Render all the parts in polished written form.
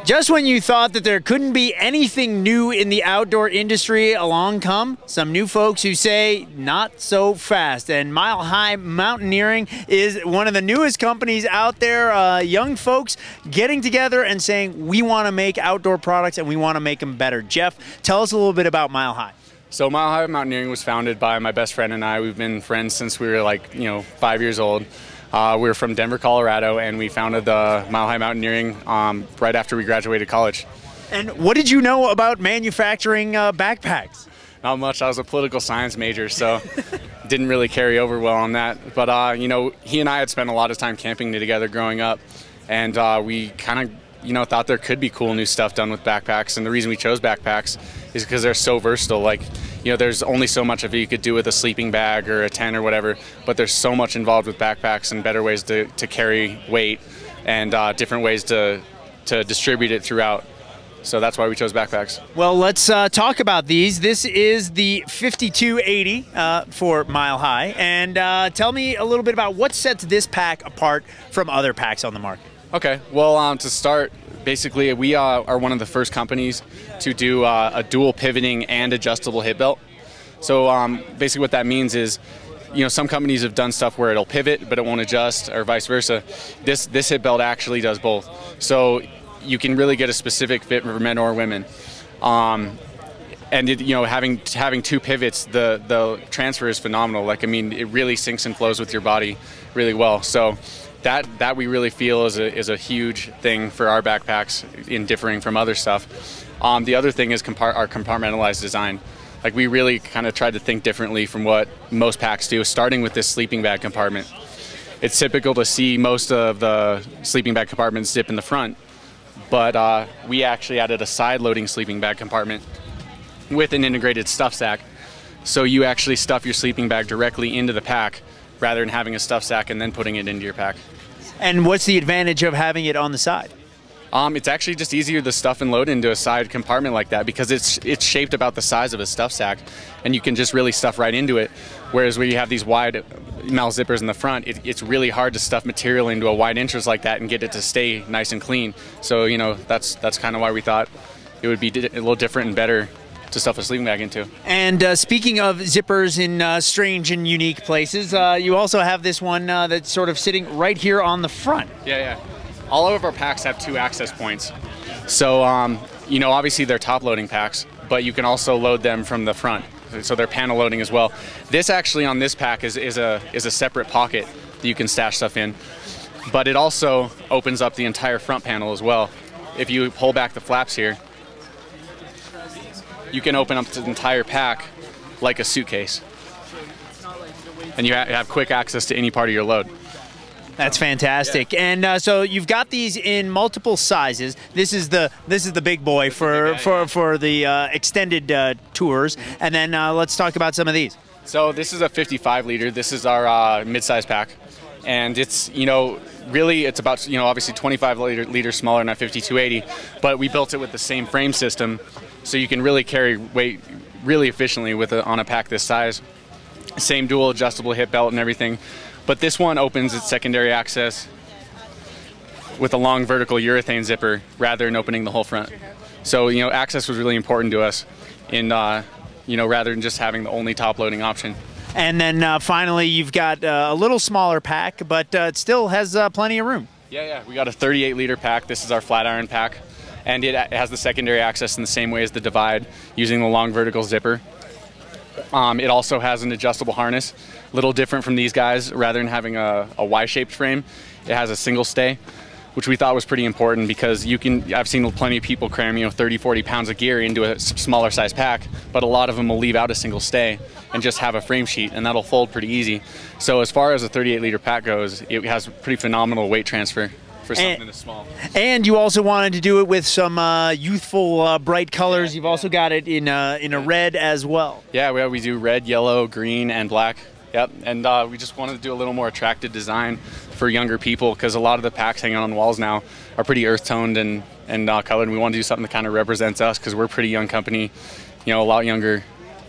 Just when you thought that there couldn't be anything new in the outdoor industry, along come some new folks who say not so fast. And Mile High Mountaineering is one of the newest companies out there. Young folks getting together and saying, we want to make outdoor products and we want to make them better. Jeff, tell us a little bit about Mile High. So Mile High Mountaineering was founded by my best friend and I. We've been friends since we were like, 5 years old. We're from Denver, Colorado, and we founded the Mile High Mountaineering right after we graduated college. And what did you know about manufacturing backpacks? Not much. I was a political science major, so didn't really carry over well on that. But, he and I had spent a lot of time camping together growing up, and we kind of, thought there could be cool new stuff done with backpacks. And the reason we chose backpacks is because they're so versatile. Like, there's only so much of it you could do with a sleeping bag or a tent or whatever, but there's so much involved with backpacks and better ways to carry weight and different ways to distribute it throughout. So that's why we chose backpacks. Well, let's talk about these. This is the 5280 for Mile High. And tell me a little bit about what sets this pack apart from other packs on the market. Okay, well, to start, basically we are one of the first companies to do a dual pivoting and adjustable hip belt. So basically what that means is, some companies have done stuff where it'll pivot but it won't adjust, or vice versa. This hip belt actually does both. So you can really get a specific fit for men or women. And having two pivots, the transfer is phenomenal. Like, it really syncs and flows with your body really well. So that we really feel is a huge thing for our backpacks in differing from other stuff. The other thing is our compartmentalized design. Like, we really kind of tried to think differently from what most packs do, starting with this sleeping bag compartment. It's typical to see most of the sleeping bag compartments zip in the front, but we actually added a side-loading sleeping bag compartment with an integrated stuff sack. So you actually stuff your sleeping bag directly into the pack rather than having a stuff sack and then putting it into your pack. And what's the advantage of having it on the side? It's actually just easier to stuff and load into a side compartment like that because it's shaped about the size of a stuff sack, and you can just really stuff right into it. Whereas when you have these wide mouth zippers in the front, it's really hard to stuff material into a wide entrance like that and get it to stay nice and clean. So that's kind of why we thought it would be a little different and better to stuff a sleeping bag into. And speaking of zippers in strange and unique places, you also have this one that's sort of sitting right here on the front. Yeah. All of our packs have two access points. So, obviously they're top loading packs, but you can also load them from the front. So they're panel loading as well. This actually on this pack is a separate pocket that you can stash stuff in, but it also opens up the entire front panel as well. If you pull back the flaps here, you can open up the entire pack like a suitcase, and you have quick access to any part of your load. That's fantastic. Yeah. And so you've got these in multiple sizes. This is the big boy for the extended tours. And then let's talk about some of these. So this is a 55 liter. This is our mid-size pack, and it's really it's about obviously 25 liters smaller than our 5280, but we built it with the same frame system, so you can really carry weight really efficiently on a pack this size. Same dual adjustable hip belt and everything. But this one opens its secondary access with a long vertical urethane zipper rather than opening the whole front. So, access was really important to us in, rather than just having the only top loading option. And then finally, you've got a little smaller pack, but it still has plenty of room. Yeah. We got a 38 liter pack. This is our flat iron pack. And it has the secondary access in the same way as the Divide, using the long vertical zipper. It also has an adjustable harness, a little different from these guys. Rather than having a Y-shaped frame, it has a single stay, which we thought was pretty important because I've seen plenty of people cram 30, 40 pounds of gear into a smaller size pack, but a lot of them will leave out a single stay and just have a frame sheet, and that'll fold pretty easy. So as far as a 38 liter pack goes, it has pretty phenomenal weight transfer for something this small. And you also wanted to do it with some youthful, bright colors. You've also got it in a red as well. Yeah, we do red, yellow, green, and black. Yep, and we just wanted to do a little more attractive design for younger people because a lot of the packs hanging on the walls now are pretty earth-toned and colored. And we want to do something that kind of represents us because we're a pretty young company, a lot younger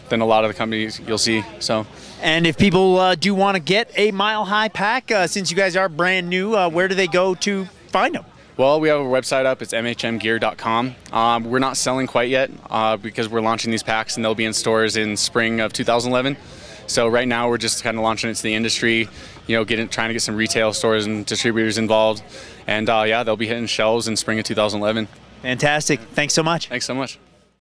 than a lot of the companies you'll see. So. And if people do want to get a Mile High pack, since you guys are brand new, where do they go to find them? Well, we have a website up. It's mhmgear.com. We're not selling quite yet because we're launching these packs, and they'll be in stores in spring of 2011. So right now we're just kind of launching it to the industry, trying to get some retail stores and distributors involved. And yeah, they'll be hitting shelves in spring of 2011. Fantastic. Thanks so much. Thanks so much.